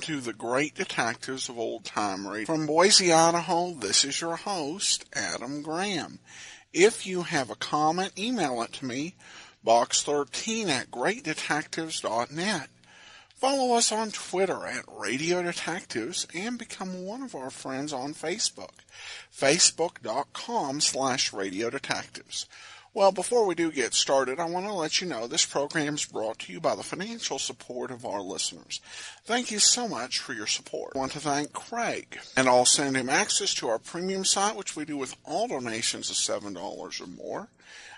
welcome to the Great Detectives of Old Time Radio. From Boise, Idaho, this is your host, Adam Graham. If you have a comment, email it to me, box13@greatdetectives.net. Follow us on Twitter @Radio Detectives and become one of our friends on Facebook, facebook.com/Radio Detectives. Well, before we do get started, I want to let you know this program is brought to you by the financial support of our listeners. Thank you so much for your support. I want to thank Craig, and I'll send him access to our premium site, which we do with all donations of $7 or more.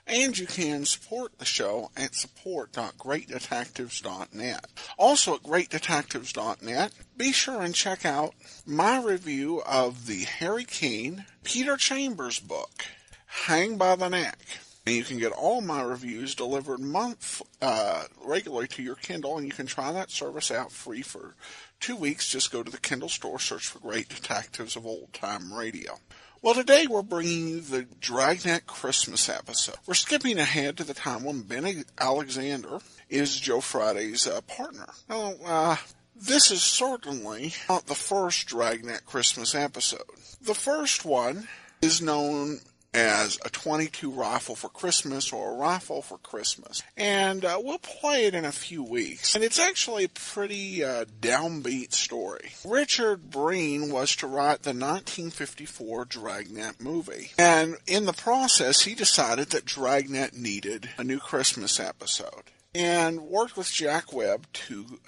And you can support the show at support.greatdetectives.net. Also at greatdetectives.net, be sure and check out my review of the Harry Keene, Peter Chambers book, Hang by the Neck. And you can get all my reviews delivered regularly to your Kindle, and you can try that service out free for 2 weeks. Just go to the Kindle store, search for Great Detectives of Old Time Radio. Well, today we're bringing you the Dragnet Christmas episode. We're skipping ahead to the time when Benny Alexander is Joe Friday's partner. Now, this is certainly not the first Dragnet Christmas episode. The first one is known as a .22 rifle for Christmas or a rifle for Christmas. And we'll play it in a few weeks. And it's actually a pretty downbeat story. Richard Breen was to write the 1954 Dragnet movie. And in the process, he decided that Dragnet needed a new Christmas episode. And worked with Jack Webb to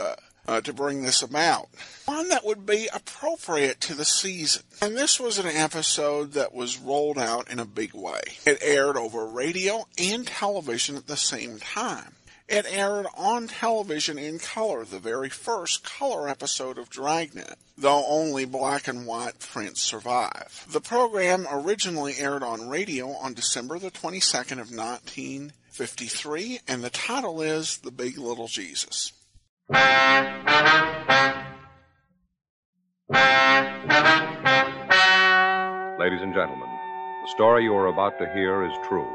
bring this about. One that would be appropriate to the season. And this was an episode that was rolled out in a big way. It aired over radio and television at the same time. It aired on television in color, the very first color episode of Dragnet, though only black and white prints survive. The program originally aired on radio on December the 22nd of 1953, and the title is The Big Little Jesus. Ladies and gentlemen, the story you are about to hear is true.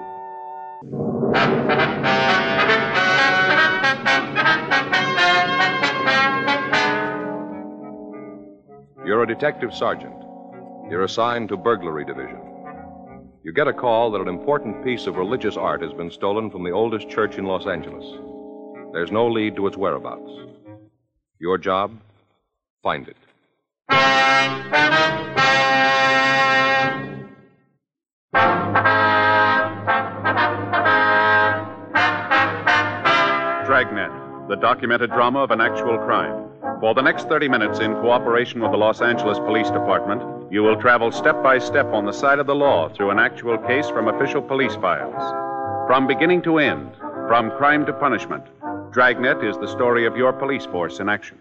You're a detective sergeant. You're assigned to burglary division. You get a call that an important piece of religious art has been stolen from the oldest church in Los Angeles. There's no lead to its whereabouts. Your job? Find it. Dragnet, the documented drama of an actual crime. For the next 30 minutes, in cooperation with the Los Angeles Police Department, you will travel step by step on the side of the law through an actual case from official police files. From beginning to end, from crime to punishment, Dragnet is the story of your police force in action.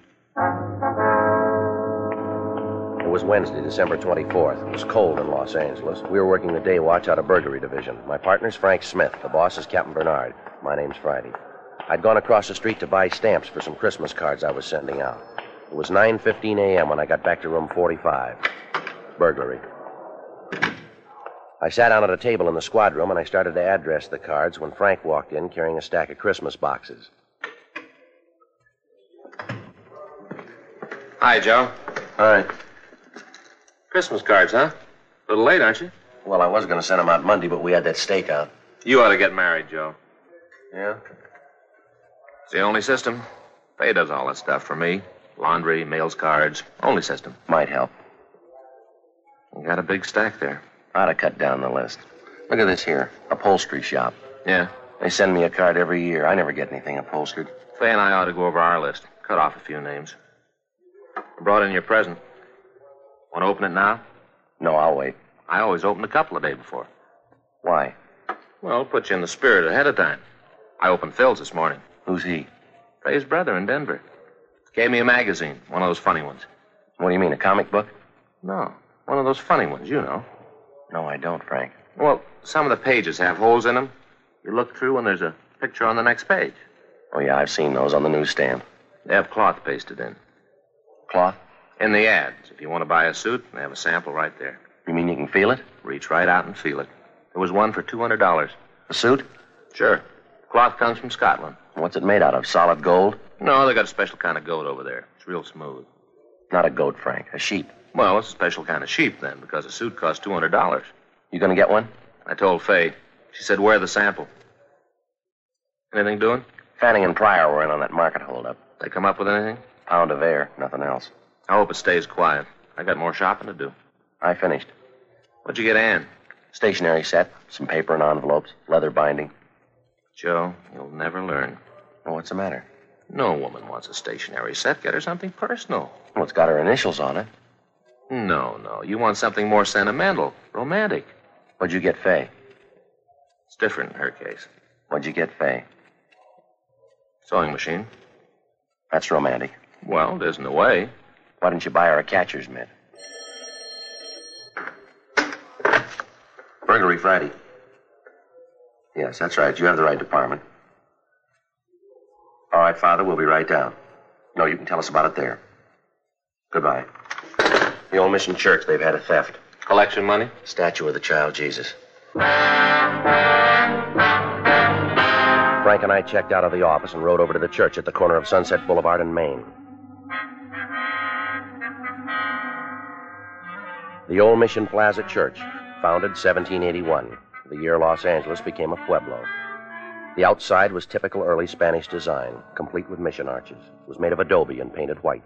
It was Wednesday, December 24th. It was cold in Los Angeles. We were working the day watch out of burglary division. My partner's Frank Smith. The boss is Captain Bernard. My name's Friday. I'd gone across the street to buy stamps for some Christmas cards I was sending out. It was 9:15 a.m. when I got back to room 45. Burglary. I sat down at a table in the squad room and I started to address the cards when Frank walked in carrying a stack of Christmas boxes. Hi, Joe. Hi. Christmas cards, huh? A little late, aren't you? Well, I was going to send them out Monday, but we had that stakeout. You ought to get married, Joe. Yeah? It's the only system. Faye does all that stuff for me. Laundry, mails cards. Only system. Might help. You got a big stack there. Ought to cut down the list. Look at this here. Upholstery shop. Yeah? They send me a card every year. I never get anything upholstered. Faye and I ought to go over our list. Cut off a few names. I brought in your present. Want to open it now? No, I'll wait. I always open a couple a day before. Why? Well, put you in the spirit ahead of time. I opened Phil's this morning. Who's he? Faye's brother in Denver. Gave me a magazine, one of those funny ones. What do you mean, a comic book? No, one of those funny ones, you know. No, I don't, Frank. Well, some of the pages have holes in them. You look through and there's a picture on the next page. Oh, yeah, I've seen those on the newsstand. They have cloth pasted in. Cloth? In the ads. If you want to buy a suit, they have a sample right there. You mean you can feel it? Reach right out and feel it. There was one for $200. A suit? Sure. Cloth comes from Scotland. What's it made out of? Solid gold? No, they got a special kind of gold over there. It's real smooth. Not a goat, Frank. A sheep. Well, it's a special kind of sheep, then, because a suit costs $200. You gonna get one? I told Faye. She said, wear the sample. Anything doing? Fanning and Pryor were in on that market holdup. They come up with anything? Pound of air, nothing else. I hope it stays quiet. I got more shopping to do. I finished. What'd you get Ann? Stationery set, some paper and envelopes, leather binding. Joe, you'll never learn. Oh, what's the matter? No woman wants a stationery set. Get her something personal. Well, it's got her initials on it. No. You want something more sentimental, romantic. What'd you get Faye? It's different in her case. What'd you get Faye? Sewing machine. That's romantic. Well, it isn't a way. Why didn't you buy her a catcher's mitt? Burglary Friday. Yes, that's right. You have the right department. All right, Father, we'll be right down. No, you can tell us about it there. Goodbye. The old mission church, they've had a theft. Collection money? Statue of the child Jesus. Frank and I checked out of the office and rode over to the church at the corner of Sunset Boulevard and Main. The Old Mission Plaza Church, founded 1781, the year Los Angeles became a pueblo. The outside was typical early Spanish design, complete with mission arches. It was made of adobe and painted white.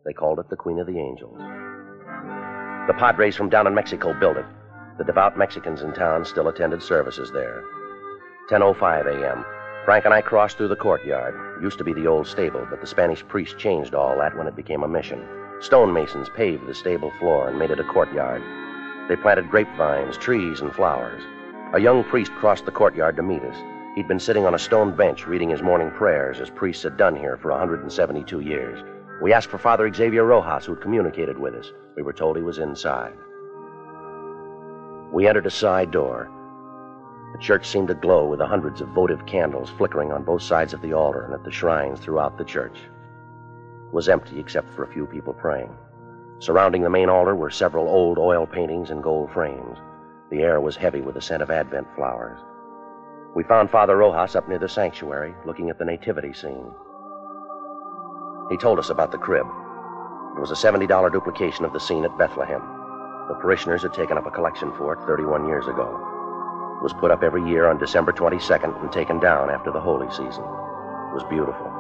They called it the Queen of the Angels. The Padres from down in Mexico built it. The devout Mexicans in town still attended services there. 10:05 a.m. Frank and I crossed through the courtyard. It used to be the old stable, but the Spanish priest changed all that when it became a mission. Stonemasons paved the stable floor and made it a courtyard. They planted grapevines, trees, and flowers. A young priest crossed the courtyard to meet us. He'd been sitting on a stone bench reading his morning prayers, as priests had done here for 172 years. We asked for Father Xavier Rojas, who'd communicated with us. We were told he was inside. We entered a side door. The church seemed to glow with the hundreds of votive candles flickering on both sides of the altar and at the shrines throughout the church. It was empty except for a few people praying. Surrounding the main altar were several old oil paintings in gold frames. The air was heavy with the scent of Advent flowers. We found Father Rojas up near the sanctuary, looking at the nativity scene. He told us about the crib. It was a $70 duplication of the scene at Bethlehem. The parishioners had taken up a collection for it 31 years ago. It was put up every year on December 22nd and taken down after the holy season. It was beautiful,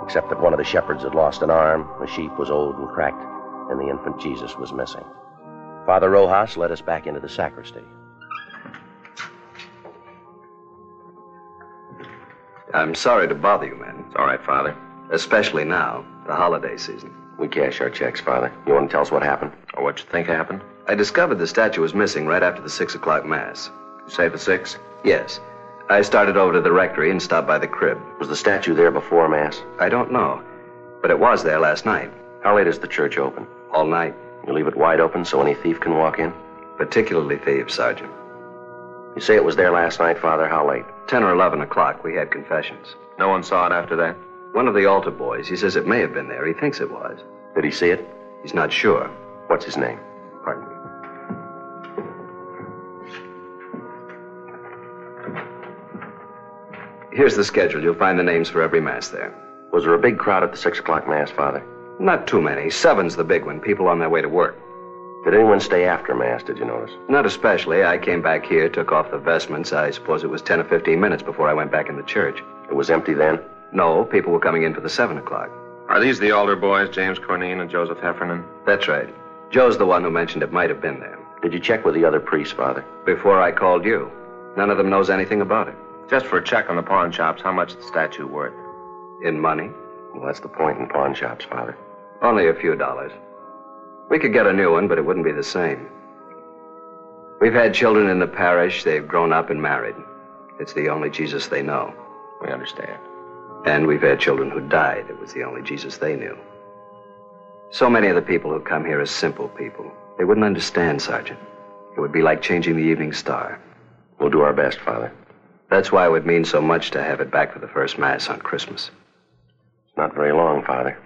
except that one of the shepherds had lost an arm, the sheep was old and cracked, and the infant Jesus was missing. Father Rojas led us back into the sacristy. I'm sorry to bother you, man. It's all right, Father. Especially now, the holiday season. We cash our checks, Father. You want to tell us what happened? Or what you think happened? I discovered the statue was missing right after the 6 o'clock Mass. You say the 6? Yes. I started over to the rectory and stopped by the crib. Was the statue there before Mass? I don't know, but it was there last night. How late is the church open? All night. You leave it wide open so any thief can walk in? Particularly thieves, Sergeant. You say it was there last night, Father. How late? 10 or 11 o'clock, we had confessions. No one saw it after that? One of the altar boys, he says it may have been there. He thinks it was. Did he see it? He's not sure. What's his name? Pardon me. Here's the schedule. You'll find the names for every Mass there. Was there a big crowd at the 6 o'clock Mass, Father? Not too many. 7's the big one. People on their way to work. Did anyone stay after Mass, did you notice? Not especially. I came back here, took off the vestments. I suppose it was 10 or 15 minutes before I went back in the church. It was empty then? No, people were coming in for the 7 o'clock. Are these the altar boys, James Cornine and Joseph Heffernan? That's right. Joe's the one who mentioned it might have been there. Did you check with the other priests, Father? Before I called you. None of them knows anything about it. Just for a check on the pawn shops, how much is the statue worth? In money? Well, that's the point in pawn shops, Father. Only a few dollars. We could get a new one, but it wouldn't be the same. We've had children in the parish. They've grown up and married. It's the only Jesus they know. We understand. And we've had children who died. It was the only Jesus they knew. So many of the people who come here are simple people. They wouldn't understand, Sergeant. It would be like changing the evening star. We'll do our best, Father. That's why it would mean so much to have it back for the first Mass on Christmas. It's not very long, Father.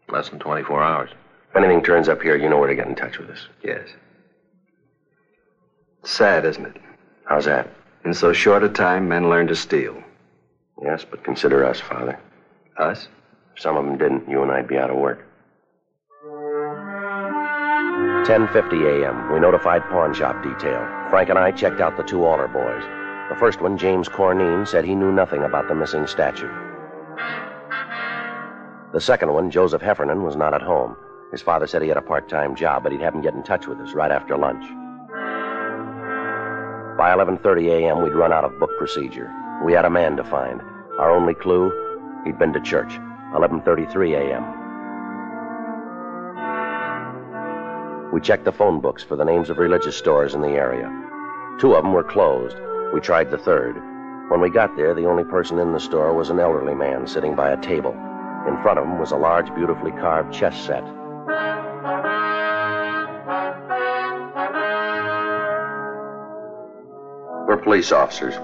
Less than 24 hours. If anything turns up here, you know where to get in touch with us. Yes. It's sad, isn't it? How's that? In so short a time, men learn to steal. Yes, but consider us, Father. Us? If some of them didn't, you and I'd be out of work. 10:50 a.m., we notified pawn shop detail. Frank and I checked out the two altar boys. The first one, James Corneen, said he knew nothing about the missing statue. The second one, Joseph Heffernan, was not at home. His father said he had a part-time job, but he'd have him get in touch with us right after lunch. By 11:30 a.m., we'd run out of book procedure. We had a man to find. Our only clue, he'd been to church. 11:33 a.m. We checked the phone books for the names of religious stores in the area. 2 of them were closed. We tried the third. When we got there, the only person in the store was an elderly man sitting by a table. In front of him was a large, beautifully carved chess set. We're police officers.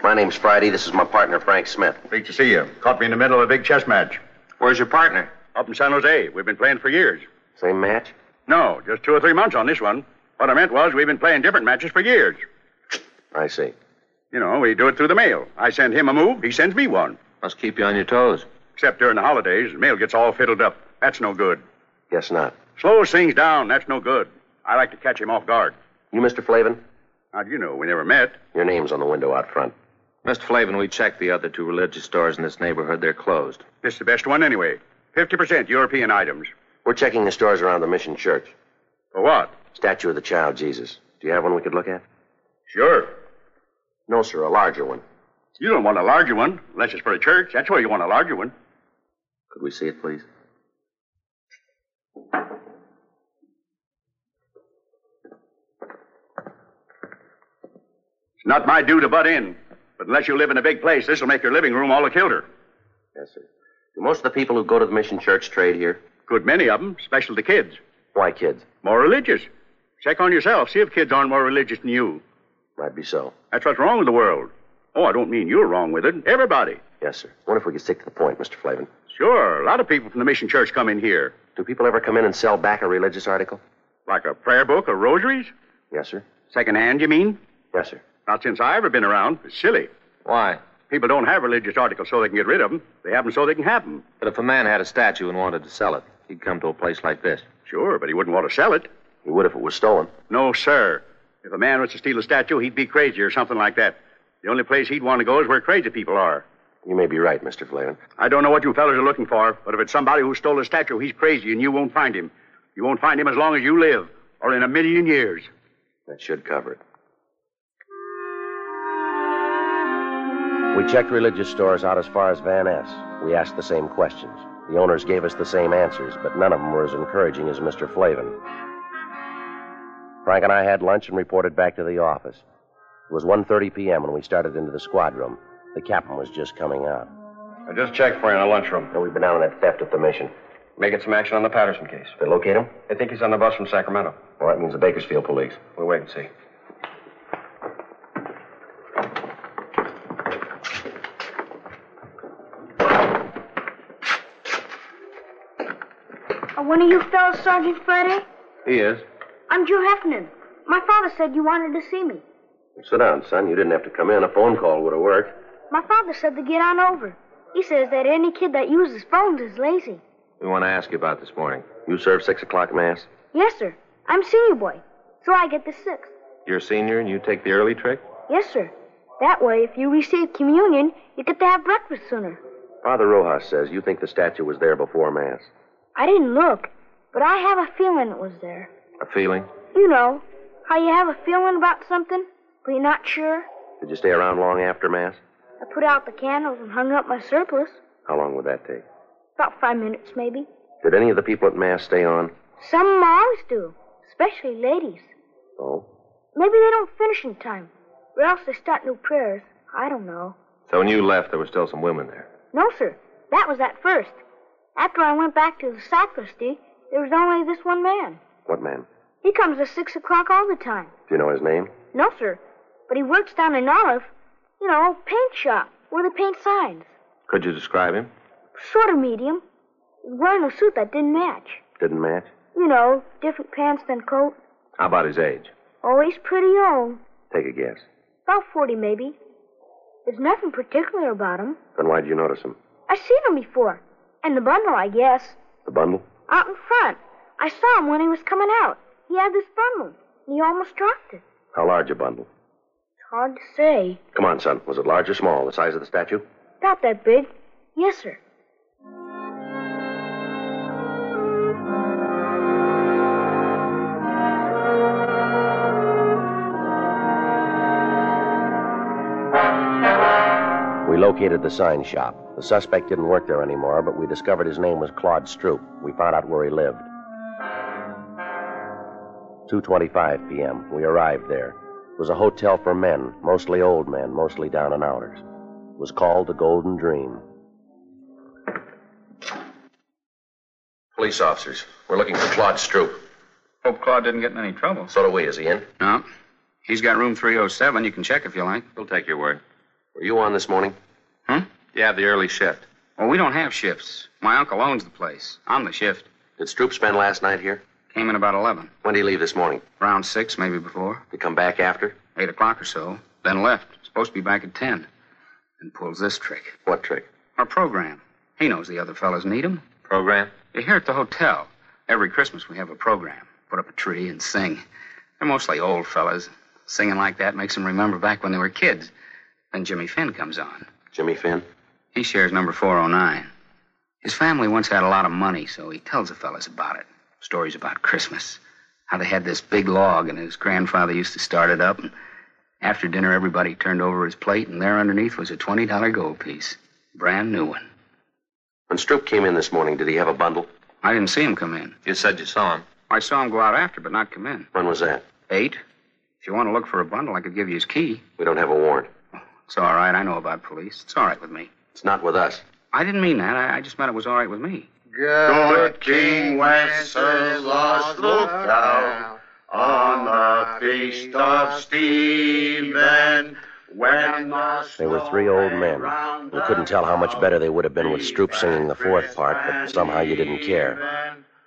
My name's Friday. This is my partner, Frank Smith. Great to see you. Caught me in the middle of a big chess match. Where's your partner? Up in San Jose. We've been playing for years. Same match? No, just 2 or 3 months on this one. What I meant was we've been playing different matches for years. I see. You know, we do it through the mail. I send him a move, he sends me one. Must keep you on your toes. Except during the holidays, the mail gets all fiddled up. That's no good. Guess not. Slows things down, that's no good. I like to catch him off guard. You Mr. Flavin? How do you know? We never met. Your name's on the window out front. Mr. Flavin, we checked the other 2 religious stores in this neighborhood. They're closed. This is the best one anyway. 50% European items. We're checking the stores around the Mission Church. For what? Statue of the Child Jesus. Do you have one we could look at? Sure. No, sir, a larger one. You don't want a larger one, unless it's for a church. That's where you want a larger one. Could we see it, please? It's not my due to butt in. But unless you live in a big place, this will make your living room all the kilter. Yes, sir. Do most of the people who go to the Mission Church trade here? Good many of them, especially the kids. Why kids? More religious. Check on yourself. See if kids aren't more religious than you. Might be so. That's what's wrong with the world. Oh, I don't mean you're wrong with it. Everybody. Yes, sir. Wonder if we could stick to the point, Mr. Flavin. Sure. A lot of people from the Mission Church come in here. Do people ever come in and sell back a religious article? Like a prayer book or rosaries? Yes, sir. Second-hand, you mean? Yes, sir. Not since I ever been around. It's silly. Why? People don't have religious articles so they can get rid of them. They have them so they can have them. But if a man had a statue and wanted to sell it, he'd come to a place like this. Sure, but he wouldn't want to sell it. He would if it was stolen. No, sir. If a man was to steal a statue, he'd be crazy or something like that. The only place he'd want to go is where crazy people are. You may be right, Mr. Flavin. I don't know what you fellas are looking for, but if it's somebody who stole a statue, he's crazy and you won't find him. You won't find him as long as you live, or in a million years. That should cover it. We checked religious stores out as far as Van Ness. We asked the same questions. The owners gave us the same answers, but none of them were as encouraging as Mr. Flavin. Frank and I had lunch and reported back to the office. It was 1:30 p.m. when we started into the squad room. The captain was just coming out. I just checked for you in the lunchroom. And we've been down on that theft at the mission. Making some action on the Patterson case. They locate him? I think he's on the bus from Sacramento. Well, that means the Bakersfield police. We'll wait and see. Are one of you fellas Sergeant Friday? He is. I'm Joe Heffernan. My father said you wanted to see me. Sit down, son. You didn't have to come in. A phone call would have worked. My father said to get on over. He says that any kid that uses phones is lazy. We want to ask you about this morning. You serve 6 o'clock mass? Yes, sir. I'm senior boy, so I get the 6th. You're a senior and you take the early trick? Yes, sir. That way, if you receive communion, you get to have breakfast sooner. Father Rojas says you think the statue was there before mass. I didn't look, but I have a feeling it was there. A feeling? You know, how you have a feeling about something, but you're not sure. Did you stay around long after mass? I put out the candles and hung up my surplice. How long would that take? About 5 minutes, maybe. Did any of the people at mass stay on? Some of 'em always do, especially ladies. Oh? Maybe they don't finish in time, or else they start new prayers. I don't know. So when you left, there were still some women there? No, sir. That was at first. After I went back to the sacristy, there was only this one man. What man? He comes at 6 o'clock all the time. Do you know his name? No, sir. But he works down in Olive, paint shop, where they paint signs. Could you describe him? Sort of medium. He was wearing a suit that didn't match. Didn't match? Different pants than coat. How about his age? Oh, he's pretty old. Take a guess. About 40, maybe. There's nothing particular about him. Then why'd you notice him? I've seen him before. And the bundle, I guess. The bundle? Out in front. I saw him when he was coming out. He had this bundle. He almost dropped it. How large a bundle? It's hard to say. Come on, son. Was it large or small? The size of the statue? About that big. Yes, sir. We located the sign shop. The suspect didn't work there anymore, but we discovered his name was Claude Stroop. We found out where he lived. 2:25 p.m. We arrived there. It was a hotel for men, mostly old men, mostly down and outers. It was called the Golden Dream. Police officers. We're looking for Claude Stroop. Hope Claude didn't get in any trouble. So do we. Is he in? No. He's got room 307. You can check if you like. We'll take your word. Were you on this morning? Yeah, the early shift. Well, we don't have shifts. My uncle owns the place. I'm the shift. Did Stroop spend last night here? Came in about 11. When did he leave this morning? Around 6, maybe before. Did he come back after? 8 o'clock or so. Then left. Supposed to be back at 10. And pulls this trick. What trick? Our program. He knows the other fellas need him. Program? You're here at the hotel. Every Christmas we have a program. Put up a tree and sing. They're mostly old fellas. Singing like that makes them remember back when they were kids. Then Jimmy Finn comes on. Jimmy Finn? He shares number 409. His family once had a lot of money, so he tells the fellas about it. Stories about Christmas. How they had this big log, and his grandfather used to start it up, and after dinner everybody turned over his plate, and there underneath was a $20 gold piece. Brand new one. When Stroop came in this morning, did he have a bundle? I didn't see him come in. You said you saw him. I saw him go out after, but not come in. When was that? 8. If you want to look for a bundle, I could give you his key. We don't have a warrant. It's all right. I know about police. It's all right with me. It's not with us. I didn't mean that. I just meant it was all right with me. Good King Wenceslas looked down on the feast of Stephen. When They were 3 old men. You couldn't tell how much better they would have been with Stroop singing the 4th part, but somehow you didn't care.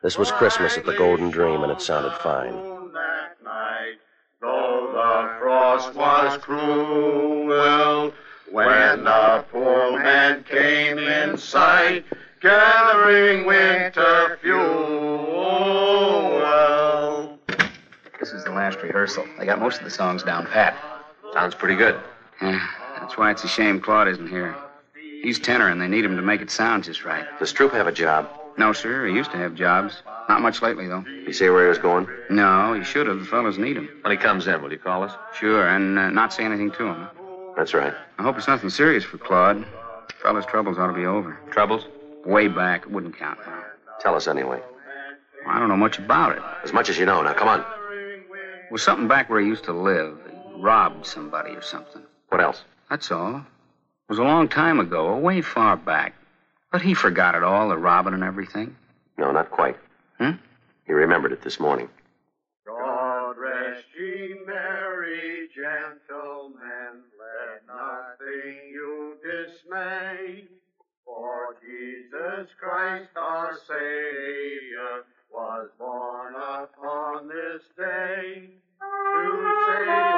This was Christmas at the Golden Dream, and it sounded fine. that night, though the frost was cruel, when the poor man came in sight, gathering winter fuel. This is the last rehearsal. They got most of the songs down pat. Sounds pretty good. Yeah, that's why it's a shame Claude isn't here. He's tenor, and they need him to make it sound just right. Does Stroop have a job? No, sir. He used to have jobs. Not much lately, though. Did he say where he was going? No, he should have. The fellas need him. When he comes in, will you call us? Sure, and not say anything to him. That's right. I hope it's nothing serious for Claude. The fella's troubles ought to be over. Troubles? Way back. It wouldn't count now. Tell us anyway. Well, I don't know much about it. As much as you know. Now, come on. It was something back where he used to live. He robbed somebody or something. What else? That's all. It was a long time ago, way far back. But he forgot it all, the robbing and everything. No, not quite. He remembered it this morning. God rest ye merry gentlemen, let nothing you dismay. For Jesus Christ our Savior was born upon this day to save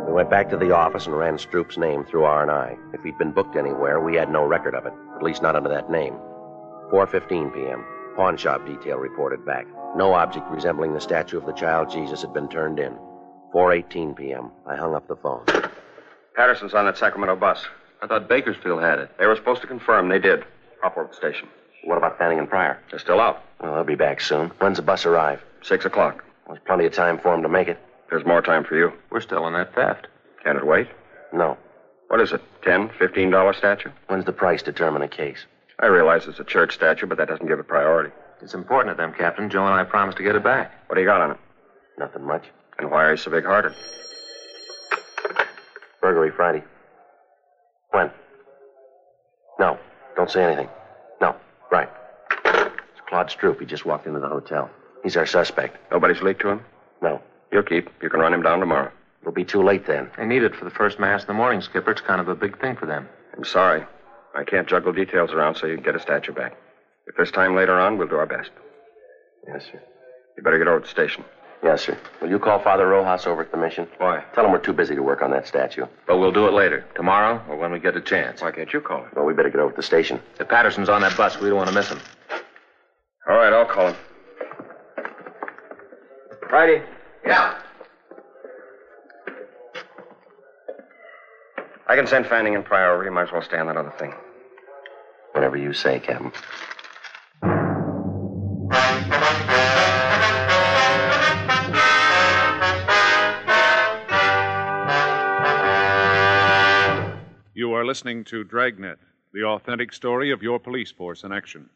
We went back to the office and ran Stroop's name through R&I. If he'd been booked anywhere, we had no record of it, at least not under that name. 4:15 p.m. Pawn shop detail reported back. No object resembling the statue of the child Jesus had been turned in. 4:18 p.m. I hung up the phone. Patterson's on that Sacramento bus. I thought Bakersfield had it. They were supposed to confirm. They did. Up over the station. What about Fanning and Pryor? They're still out. Well, they'll be back soon. When's the bus arrive? 6 o'clock. There's plenty of time for them to make it. There's more time for you. We're still in that theft. Can it wait? No. What is it, $10, $15 statue? When's the price determine a case? I realize it's a church statue, but that doesn't give it priority. It's important to them, Captain. Joe and I promised to get it back. What do you got on it? Nothing much. And why are you so big-hearted? Burglary Friday. When? No. Don't say anything. No. Right. It's Claude Stroop. He just walked into the hotel. He's our suspect. Nobody's leaked to him? No. You'll keep. You can run him down tomorrow. It'll be too late then. They need it for the first mass in the morning, Skipper. It's kind of a big thing for them. I'm sorry. I can't juggle details around so you can get a statue back. If there's time later on, we'll do our best. Yes, sir. You better get over to the station. Yes, sir. Will you call Father Rojas over at the mission? Why? Tell him we're too busy to work on that statue. But we'll do it later. Tomorrow or when we get a chance. Why can't you call him? Well, we better get over to the station. If Patterson's on that bus, we don't want to miss him. All right, I'll call him. Friday. Yeah. I can send Fanning in priority. You might as well stay on that other thing. Whatever you say, Captain. You are listening to Dragnet, the authentic story of your police force in action.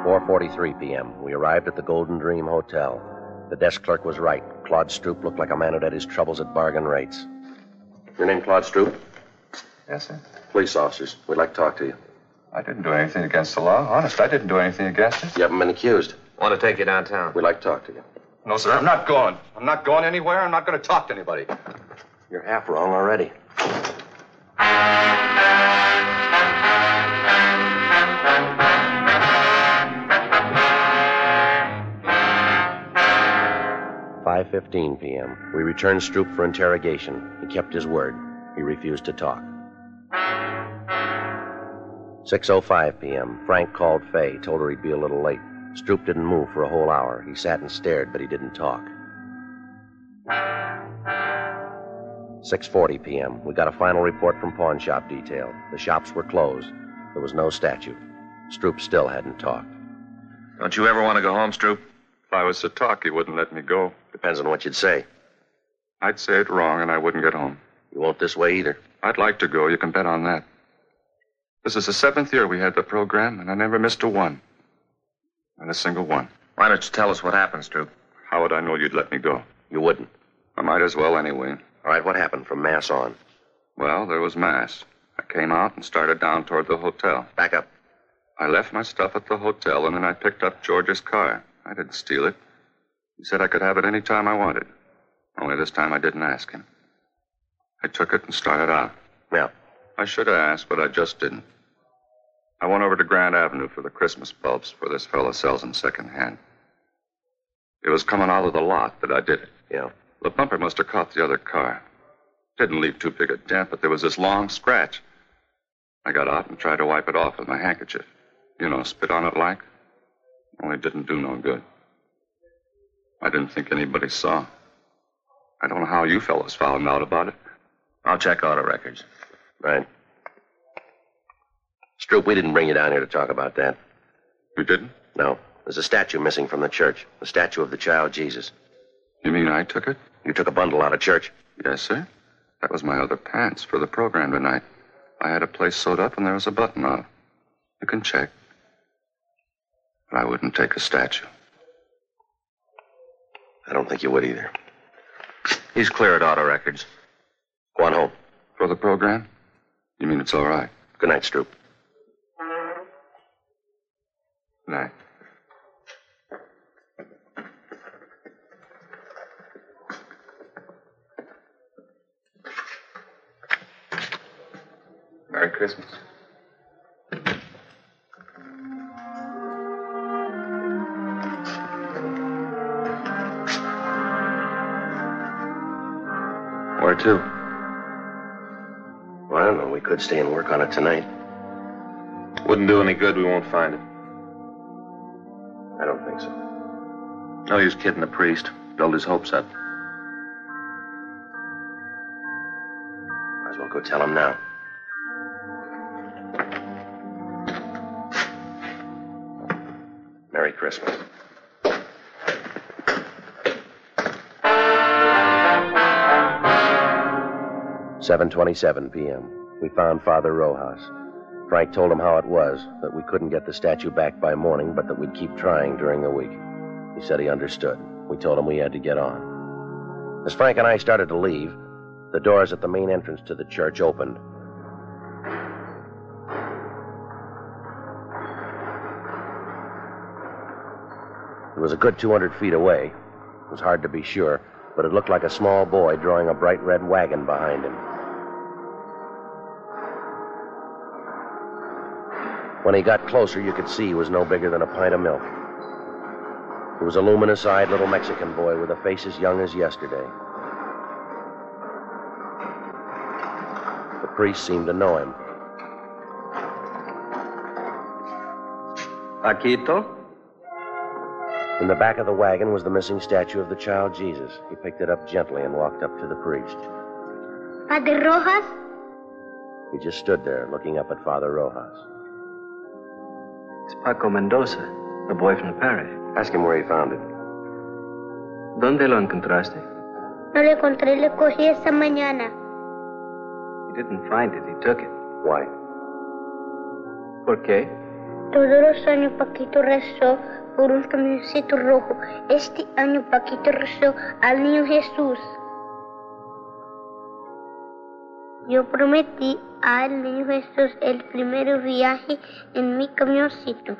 4:43 p.m. We arrived at the Golden Dream Hotel. The desk clerk was right. Claude Stroop looked like a man who'd had his troubles at bargain rates. Your name Claude Stroop? Yes, sir. Police officers. We'd like to talk to you. I didn't do anything against the law. Honest, I didn't do anything against it. You haven't been accused. Want to take you downtown. We'd like to talk to you. No, sir, I'm not going. I'm not going anywhere. I'm not going to talk to anybody. You're half wrong already. "5:15 p.m. We returned Stroop for interrogation. He kept his word. He refused to talk. 6:05 p.m. Frank called Fay, told her he'd be a little late. Stroop didn't move for a whole hour. He sat and stared, but he didn't talk. 6:40 p.m. We got a final report from pawn shop detail. The shops were closed. There was no statue. Stroop still hadn't talked. Don't you ever want to go home, Stroop? If I was to talk, he wouldn't let me go. Depends on what you'd say. I'd say it wrong, and I wouldn't get home. You won't this way either. I'd like to go. You can bet on that. This is the 7th year we had the program, and I never missed a one. Not a single one. Why don't you tell us what happened, Stroop? How would I know you'd let me go? You wouldn't. I might as well anyway. All right, what happened from Mass on? Well, there was Mass. I came out and started down toward the hotel. Back up. I left my stuff at the hotel, and then I picked up George's car. I didn't steal it. He said I could have it any time I wanted. Only this time I didn't ask him. I took it and started out. Yeah. I should have asked, but I just didn't. I went over to Grand Avenue for the Christmas bulbs, where this fella sells them secondhand. It was coming out of the lot that I did it. Yeah. The bumper must have caught the other car. Didn't leave too big a dent, but there was this long scratch. I got out and tried to wipe it off with my handkerchief. You know, spit on it like. Only it didn't do no good. I didn't think anybody saw. I don't know how you fellows found out about it. I'll check auto records. Right. Stroop, we didn't bring you down here to talk about that. You didn't? No. There's a statue missing from the church. The statue of the child Jesus. You mean I took it? You took a bundle out of church? Yes, sir. That was my other pants for the program tonight. I had a place sewed up and there was a button off. You can check. But I wouldn't take a statue. I don't think you would either. He's cleared auto records. Go on home. For the program? You mean it's all right? Good night, Stroop. Good night. Merry Christmas. Where to? Well, I don't know. We could stay and work on it tonight. Wouldn't do any good. We won't find it. I don't think so. No use kidding the priest. Build his hopes up. Might as well go tell him now. Merry Christmas. "7:27 p.m. We found Father Rojas. Frank told him how it was, that we couldn't get the statue back by morning, but that we'd keep trying during the week. He said he understood. We told him we had to get on. As Frank and I started to leave, the doors at the main entrance to the church opened. It was a good 200 feet away. It was hard to be sure, but it looked like a small boy drawing a bright red wagon behind him. When he got closer, you could see he was no bigger than a pint of milk. He was a luminous-eyed little Mexican boy with a face as young as yesterday. The priest seemed to know him. Paquito? In the back of the wagon was the missing statue of the child Jesus. He picked it up gently and walked up to the priest. Padre Rojas? He just stood there, looking up at Father Rojas. It's Paco Mendoza, the boy from the parish. Ask him where he found it. ¿Dónde lo encontraste? No lo encontré, le cogí esta mañana. He didn't find it, he took it. Why? ¿Por qué? Todos los años Paquito rezó por un camioncito rojo. Este año Paquito rezó al niño Jesús. Yo prometí al niño Jesús el primer viaje en mi camioncito.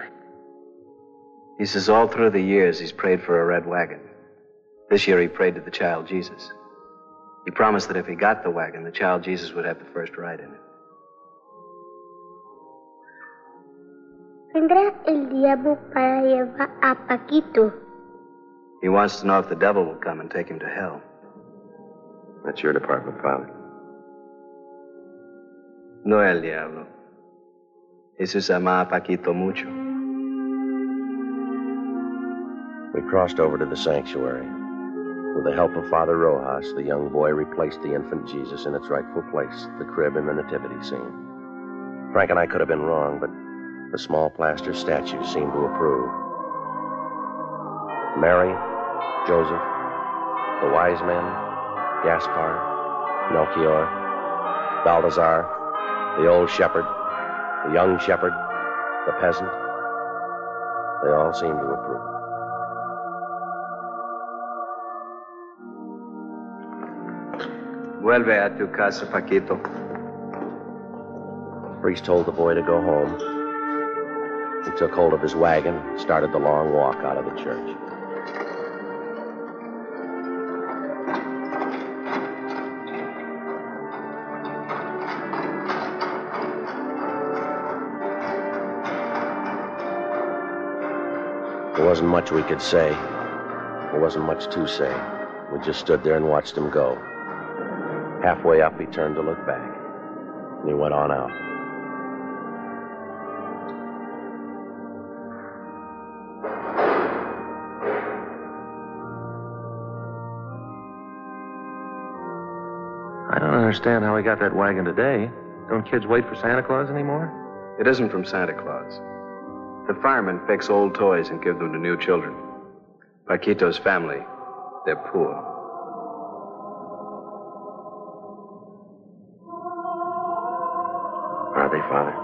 He says all through the years he's prayed for a red wagon. This year he prayed to the child Jesus. He promised that if he got the wagon, the child Jesus would have the first ride in it. ¿Vendrá el diablo para llevar a Paquito? He wants to know if the devil will come and take him to hell. That's your department, Father. No el diablo. Jesús ama a Paquito mucho. We crossed over to the sanctuary. With the help of Father Rojas, the young boy replaced the infant Jesus in its rightful place, the crib in the nativity scene. Frank and I could have been wrong, but the small plaster statue seemed to approve. Mary, Joseph, the wise men, Gaspar, Melchior, Balthazar, the old shepherd, the young shepherd, the peasant, they all seemed to approve. Vuelve a tu casa, Paquito. The priest told the boy to go home. He took hold of his wagon and started the long walk out of the church. There wasn't much we could say. There wasn't much to say. We just stood there and watched him go. Halfway up, he turned to look back, and he went on out. I don't understand how we got that wagon today. Don't kids wait for Santa Claus anymore? It isn't from Santa Claus. The firemen fix old toys and give them to new children. Paquito's family, they're poor. Are they, Father?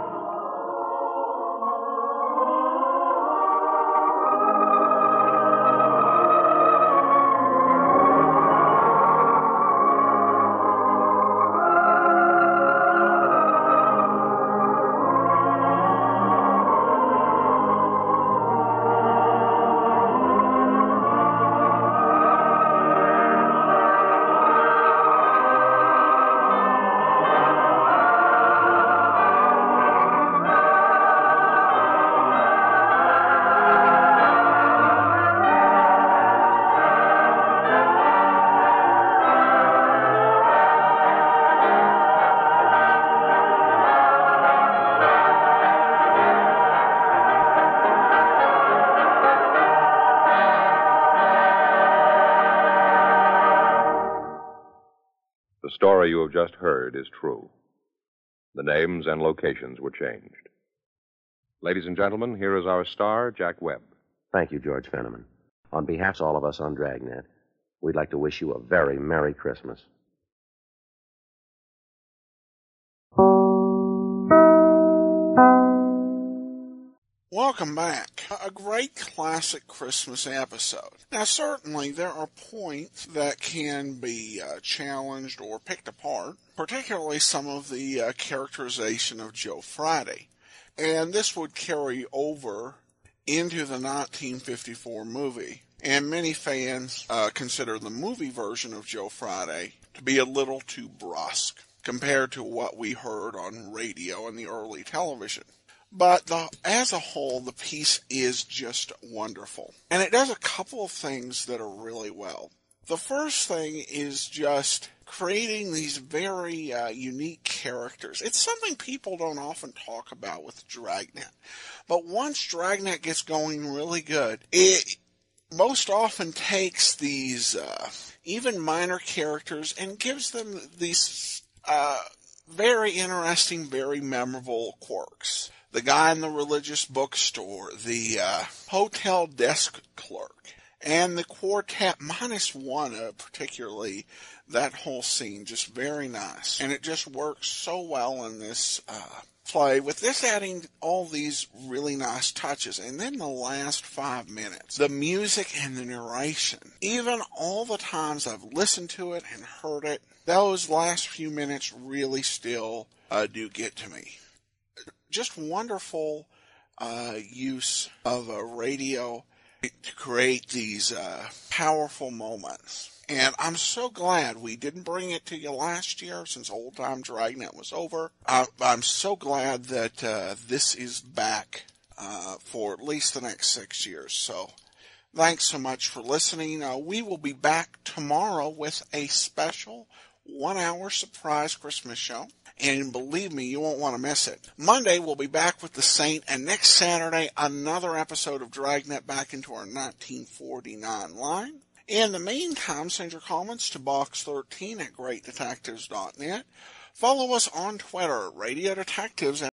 The story you have just heard is true. The names and locations were changed. Ladies and gentlemen, here is our star, Jack Webb. Thank you, George Fenneman. On behalf of all of us on Dragnet, we'd like to wish you a very Merry Christmas. Welcome back. A great classic Christmas episode. Now, certainly there are points that can be challenged or picked apart, particularly some of the characterization of Joe Friday. And this would carry over into the 1954 movie. And many fans consider the movie version of Joe Friday to be a little too brusque compared to what we heard on radio and the early television. But as a whole, the piece is just wonderful. And it does a couple of things that are really well. The first thing is just creating these very unique characters. It's something people don't often talk about with Dragnet. But once Dragnet gets going really good, it most often takes these even minor characters and gives them these very interesting, very memorable quirks. The guy in the religious bookstore, the hotel desk clerk, and the quartet -1, particularly that whole scene, just very nice. And it just works so well in this play, with this adding all these really nice touches. And then the last 5 minutes, the music and the narration. Even all the times I've listened to it and heard it, those last few minutes really still do get to me. Just wonderful use of a radio to create these powerful moments. And I'm so glad we didn't bring it to you last year, since Old Time Dragnet was over. I'm so glad that this is back for at least the next 6 years. So thanks so much for listening. We will be back tomorrow with a special 1-hour surprise Christmas show. And believe me, you won't want to miss it. Monday, we'll be back with The Saint, and next Saturday, another episode of Dragnet back into our 1949 line. In the meantime, send your comments to box13 at greatdetectives.net. Follow us on Twitter, Radio Detectives,